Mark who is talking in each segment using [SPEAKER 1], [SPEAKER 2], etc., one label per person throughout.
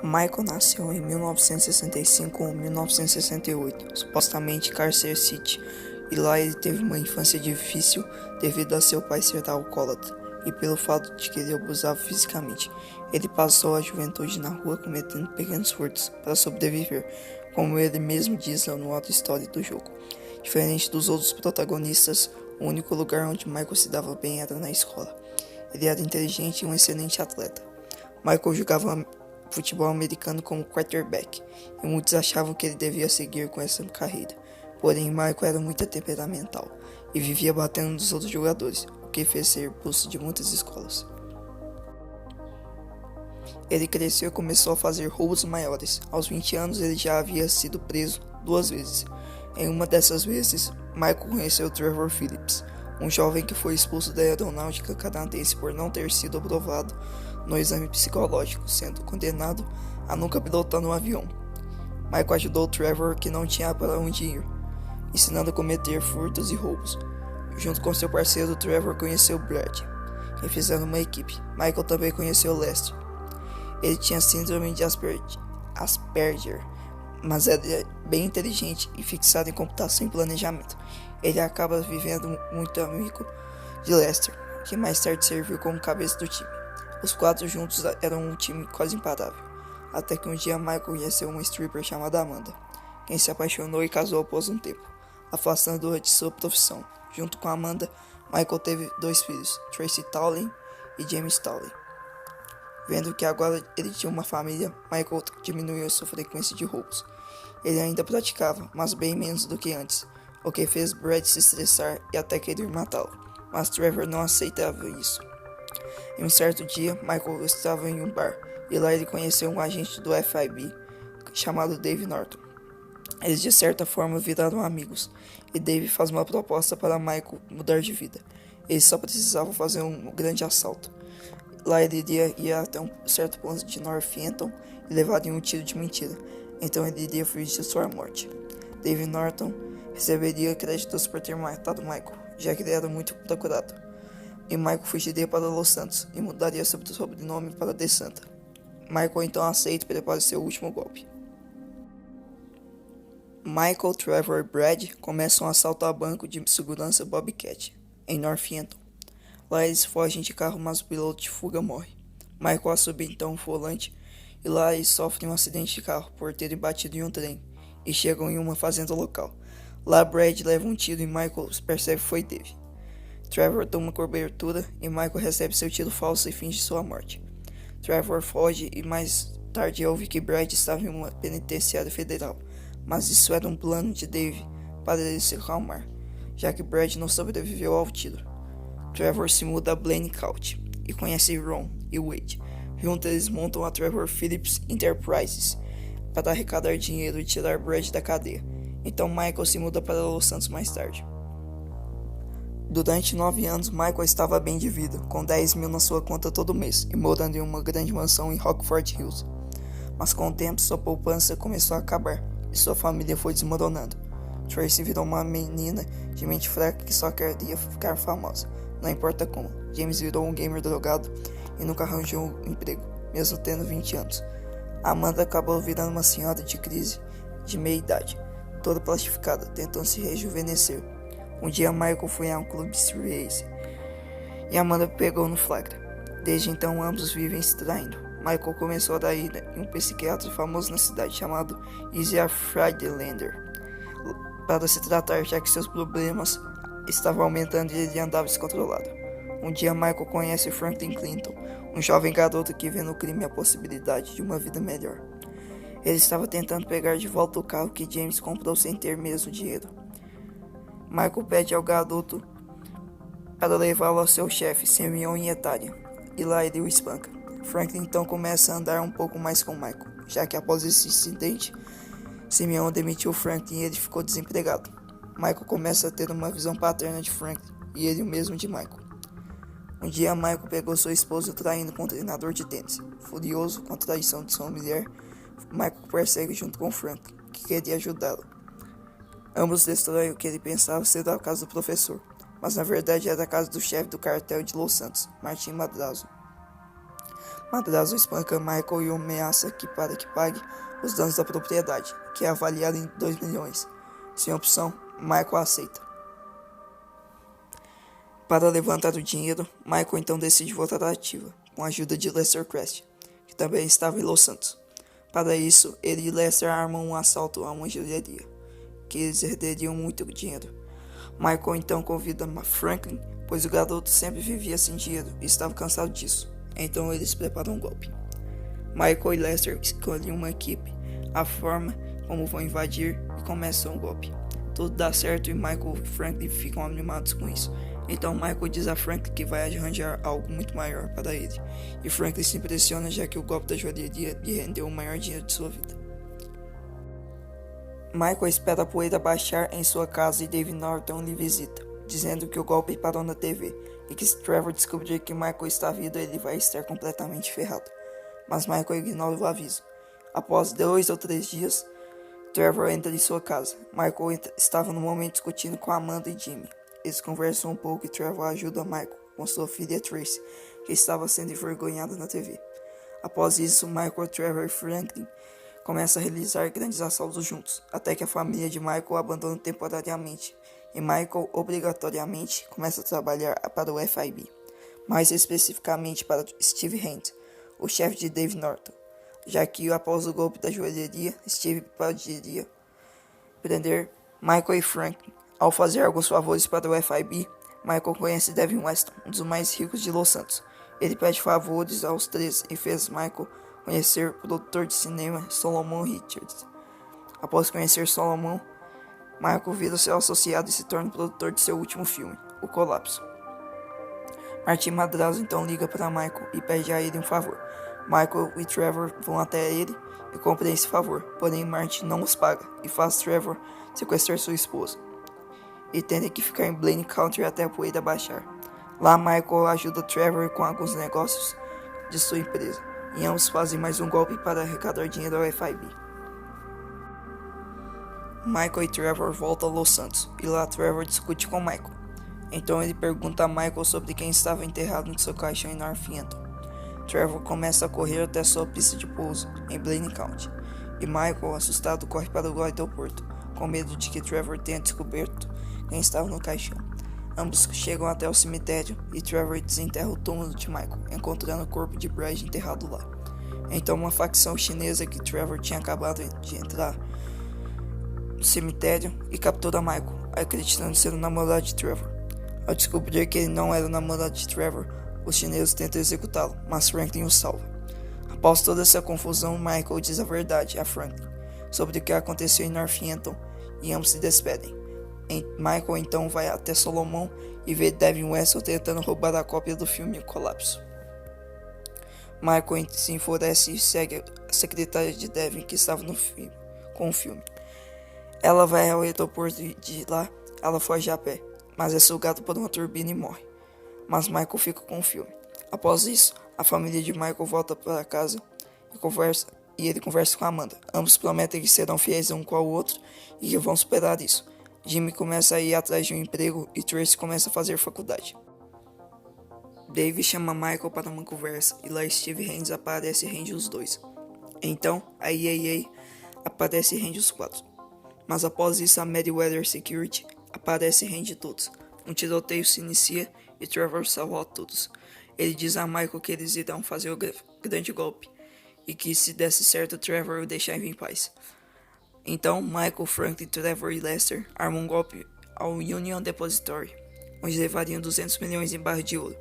[SPEAKER 1] Michael nasceu em 1965 ou 1968, supostamente em Carcer City, e lá ele teve uma infância difícil devido a seu pai ser alcoólatra e pelo fato de que ele abusava fisicamente. Ele passou a juventude na rua cometendo pequenos furtos para sobreviver, como ele mesmo diz no auto-story do jogo. Diferente dos outros protagonistas, o único lugar onde Michael se dava bem era na escola. Ele era inteligente e um excelente atleta. Michael jogava futebol americano como quarterback, e muitos achavam que ele devia seguir com essa carreira. Porém, Michael era muito temperamental e vivia batendo nos outros jogadores, o que fez ser expulso de muitas escolas. Ele cresceu e começou a fazer roubos maiores. Aos 20 anos, ele já havia sido preso 2 vezes. Em uma dessas vezes, Michael conheceu Trevor Phillips, um jovem que foi expulso da aeronáutica canadense por não ter sido aprovado no exame psicológico, sendo condenado a nunca pilotar um avião. Michael ajudou Trevor, que não tinha para onde ir, ensinando a cometer furtos e roubos. Junto com seu parceiro, Trevor conheceu Brad, e fizeram uma equipe. Michael também conheceu Lester. Ele tinha síndrome de Asperger, mas era bem inteligente e fixado em computação e planejamento. Ele acaba vivendo muito amigo de Lester, que mais tarde serviu como cabeça do time. Os 4 juntos eram um time quase imparável, até que um dia Michael conheceu uma stripper chamada Amanda, quem se apaixonou e casou após um tempo, afastando-a de sua profissão. Junto com Amanda, Michael teve 2 filhos, Tracy Talley e James Talley. Vendo que agora ele tinha uma família, Michael diminuiu sua frequência de roubos. Ele ainda praticava, mas bem menos do que antes, o que fez Brad se estressar e até querer matá-lo, mas Trevor não aceitava isso. Em um certo dia, Michael estava em um bar, e lá ele conheceu um agente do FBI chamado Dave Norton. Eles de certa forma viraram amigos, e Dave faz uma proposta para Michael mudar de vida. Eles só precisavam fazer um grande assalto. Lá ele iria ir até um certo ponto de Northampton e levaria um tiro de mentira, então ele iria fugir de sua morte. Dave Norton receberia créditos por ter matado Michael, já que ele era muito procurado. E Michael fugiria para Los Santos e mudaria seu sobrenome para De Santa. Michael então aceita e prepara seu último golpe. Michael, Trevor e Brad começam um assalto a banco de segurança Bobcat, em Northampton. Lá eles fogem de carro, mas o piloto de fuga morre. Michael assume então o volante e lá eles sofrem um acidente de carro por terem batido em um trem e chegam em uma fazenda local. Lá Brad leva um tiro e Michael percebe que foi Dave. Trevor toma cobertura e Michael recebe seu tiro falso e finge sua morte. Trevor foge e mais tarde ouve que Brad estava em uma penitenciária federal, mas isso era um plano de Dave para ele se acalmar, já que Brad não sobreviveu ao tiro. Trevor se muda a Blaine County e conhece Ron e Wade. Juntos eles montam a Trevor Phillips Enterprises para arrecadar dinheiro e tirar Brad da cadeia. Então Michael se muda para Los Santos mais tarde. Durante 9 anos, Michael estava bem de vida, com 10 mil na sua conta todo mês e morando em uma grande mansão em Rockford Hills. Mas com o tempo, sua poupança começou a acabar e sua família foi desmoronando. Tracy virou uma menina de mente fraca que só queria ficar famosa, não importa como. James virou um gamer drogado e nunca arranjou um emprego, mesmo tendo 20 anos. Amanda acabou virando uma senhora de crise de meia-idade, toda plastificada, tentando se rejuvenescer. Um dia Michael foi a um clube street race e Amanda pegou no flagra. Desde então ambos vivem se traindo. Michael começou a ir em um psiquiatra famoso na cidade chamado Isaiah Friedlander para se tratar, já que seus problemas estavam aumentando e ele andava descontrolado. Um dia Michael conhece Franklin Clinton, um jovem garoto que vê no crime a possibilidade de uma vida melhor. Ele estava tentando pegar de volta o carro que James comprou sem ter mesmo dinheiro. Michael pede ao garoto para levá-lo ao seu chefe, Simeon Yetarian, e lá ele o espanca. Franklin então começa a andar um pouco mais com Michael, já que após esse incidente, Simeon demitiu Franklin e ele ficou desempregado. Michael começa a ter uma visão paterna de Franklin e ele o mesmo de Michael. Um dia Michael pegou sua esposa traindo com um treinador de tênis. Furioso com a traição de sua mulher, Michael persegue junto com Franklin, que queria ajudá-lo. Ambos destroem o que ele pensava ser a casa do professor, mas na verdade era a casa do chefe do cartel de Los Santos, Martin Madrazo. Madrazo espanca Michael e ameaça que pague os danos da propriedade, que é avaliada em 2 milhões. Sem opção, Michael aceita. Para levantar o dinheiro, Michael então decide voltar à ativa, com a ajuda de Lester Crest, que também estava em Los Santos. Para isso, ele e Lester armam um assalto a uma joalheria, que eles herdariam muito dinheiro. Michael então convida Franklin, pois o garoto sempre vivia sem dinheiro e estava cansado disso. Então eles preparam um golpe. Michael e Lester escolhem uma equipe, a forma como vão invadir e começam o golpe. Tudo dá certo e Michael e Franklin ficam animados com isso. Então Michael diz a Franklin que vai arranjar algo muito maior para ele. E Franklin se impressiona já que o golpe da joalheria lhe rendeu o maior dinheiro de sua vida. Michael espera a poeira baixar em sua casa e Dave Norton lhe visita, dizendo que o golpe parou na TV e que se Trevor descobrir que Michael está vivo ele vai estar completamente ferrado. Mas Michael ignora o aviso. Após 2 ou 3 dias, Trevor entra em sua casa. Michael estava no momento discutindo com Amanda e Jimmy. Eles conversam um pouco e Trevor ajuda Michael com sua filha Tracy, que estava sendo envergonhada na TV. Após isso, Michael, Trevor e Franklin começam a realizar grandes assaltos juntos, até que a família de Michael abandona temporariamente, e Michael obrigatoriamente começa a trabalhar para o FIB, mais especificamente para Steve Hand, o chefe de Dave Norton, já que após o golpe da joalheria, Steve poderia prender Michael e Franklin. Ao fazer alguns favores para o FIB, Michael conhece Devin Weston, um dos mais ricos de Los Santos. Ele pede favores aos 3 e fez Michael conhecer o produtor de cinema Solomon Richards. Após conhecer Solomon, Michael vira seu associado e se torna o produtor de seu último filme, O Colapso. Martin Madrazo então liga para Michael e pede a ele um favor. Michael e Trevor vão até ele e cumprem esse favor, porém Martin não os paga e faz Trevor sequestrar sua esposa e tendo que ficar em Blaine County até a poeira baixar. Lá Michael ajuda Trevor com alguns negócios de sua empresa e ambos fazem mais um golpe para arrecadar dinheiro ao FIB. Michael e Trevor voltam a Los Santos e lá Trevor discute com Michael. Então ele pergunta a Michael sobre quem estava enterrado no seu caixão em Northampton. Trevor começa a correr até sua pista de pouso em Blaine County e Michael, assustado, corre para o aeroporto, com medo de que Trevor tenha descoberto quem estava no caixão. Ambos chegam até o cemitério e Trevor desenterra o túmulo de Michael, encontrando o corpo de Brad enterrado lá. Então uma facção chinesa que Trevor tinha acabado de entrar no cemitério e captura Michael, acreditando ser o namorado de Trevor. Ao descobrir que ele não era o namorado de Trevor, os chineses tentam executá-lo, mas Franklin o salva. Após toda essa confusão, Michael diz a verdade a Franklin sobre o que aconteceu em Northampton e ambos se despedem. Michael então vai até Solomon e vê Devin Weston tentando roubar a cópia do filme O Colapso. Michael se enfurece e segue a secretária de Devin que estava com o filme. Ela vai ao aeroporto e de lá ela foge a pé, mas é sugada por uma turbina e morre. Mas Michael fica com o filme. Após isso, a família de Michael volta para casa e ele conversa com Amanda. Ambos prometem que serão fiéis um com o outro e que vão superar isso. Jimmy começa a ir atrás de um emprego e Tracy começa a fazer faculdade. Dave chama Michael para uma conversa e lá Steve Hands aparece e rende os dois. Então, a EAA aparece e rende os 4. Mas após isso, a Meriwether Security aparece e rende todos. Um tiroteio se inicia e Trevor salva todos. Ele diz a Michael que eles irão fazer o grande golpe e que se desse certo Trevor o deixaria em paz. Então, Michael, Franklin, Trevor e Lester armam um golpe ao Union Depository, onde levariam 200 milhões em barras de ouro.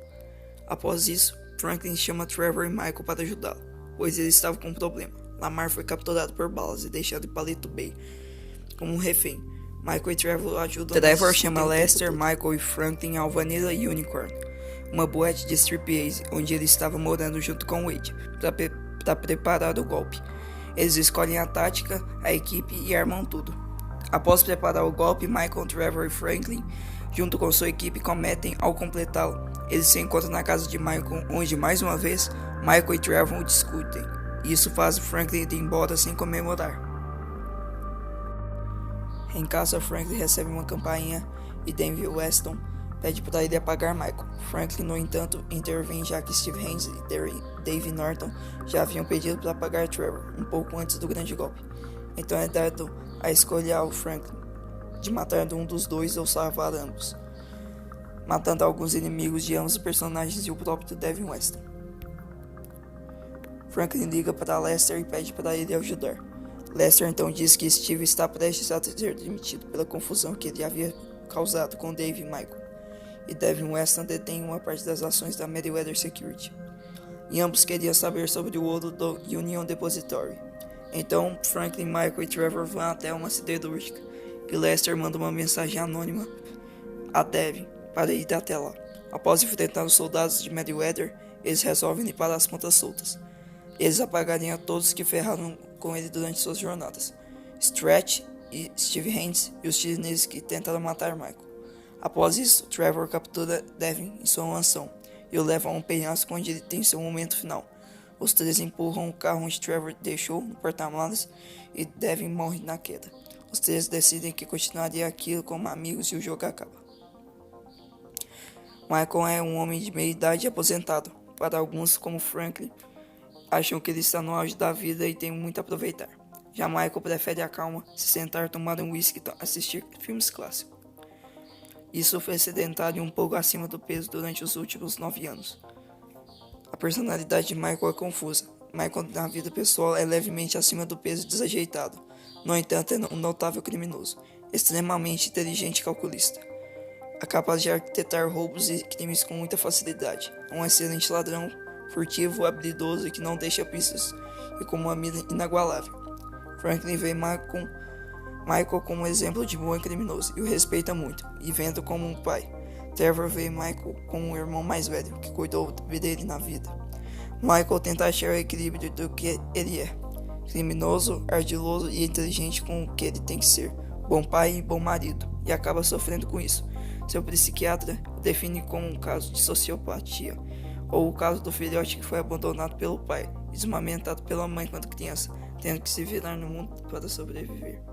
[SPEAKER 1] Após isso, Franklin chama Trevor e Michael para ajudá-lo, pois eles estavam com um problema. Lamar foi capturado por balas e deixado em Palito Bay como um refém. Michael e Trevor ajudam. Trevor chama Lester, Michael e Franklin ao Vanilla Unicorn, uma boate de striptease onde ele estava morando junto com Wade, para preparar o golpe. Eles escolhem a tática, a equipe e armam tudo. Após preparar o golpe, Michael, Trevor e Franklin, junto com sua equipe, cometem ao completá-lo. Eles se encontram na casa de Michael, onde, mais uma vez, Michael e Trevor discutem. Isso faz Franklin ir embora sem comemorar. Em casa, Franklin recebe uma campainha e Dave Weston pede para ele apagar Michael. Franklin, no entanto, intervém, já que Steve Haynes e Dave Norton já haviam pedido para apagar Trevor um pouco antes do grande golpe. Então é dado a escolha ao Franklin de matar um dos dois ou salvar ambos, matando alguns inimigos de ambos os personagens e o próprio Devin Weston. Franklin liga para Lester e pede para ele ajudar. Lester então diz que Steve está prestes a ser demitido pela confusão que ele havia causado com Dave e Michael, e Devin Weston detém uma parte das ações da Meriwether Security, e ambos queriam saber sobre o ouro do Union Depository. Então Franklin, Michael e Trevor vão até uma siderúrgica, e Lester manda uma mensagem anônima a Devin para ir até lá. Após enfrentar os soldados de Meriwether, eles resolvem limpar as pontas soltas. Eles apagariam a todos que ferraram com ele durante suas jornadas, Stretch e Steve Haynes e os chineses que tentaram matar Michael. Após isso, Trevor captura Devin em sua mansão e o leva a um penhasco onde ele tem seu momento final. Os três empurram o carro onde Trevor deixou no porta-malas e Devin morre na queda. Os três decidem que continuaria aquilo como amigos e o jogo acaba. Michael é um homem de meia idade aposentado. Para alguns, como Franklin, acham que ele está no auge da vida e tem muito a aproveitar. Já Michael prefere a calma, se sentar, tomar um whisky e assistir filmes clássicos. Isso fez sedentário um pouco acima do peso durante os últimos 9 anos. A personalidade de Michael é confusa. Michael na vida pessoal é levemente acima do peso e desajeitado. No entanto, é um notável criminoso, extremamente inteligente e calculista. É capaz de arquitetar roubos e crimes com muita facilidade. É um excelente ladrão, furtivo, habilidoso e que não deixa pistas, e com uma mira inagualável. Franklin vê Michael como um exemplo de bom criminoso e o respeita muito, e vendo como um pai. Trevor vê Michael como um irmão mais velho, que cuidou dele na vida. Michael tenta achar o equilíbrio do que ele é, criminoso, ardiloso e inteligente com o que ele tem que ser, bom pai e bom marido, e acaba sofrendo com isso. Seu psiquiatra o define como um caso de sociopatia, ou o caso do filhote que foi abandonado pelo pai e desamamentado pela mãe quando criança, tendo que se virar no mundo para sobreviver.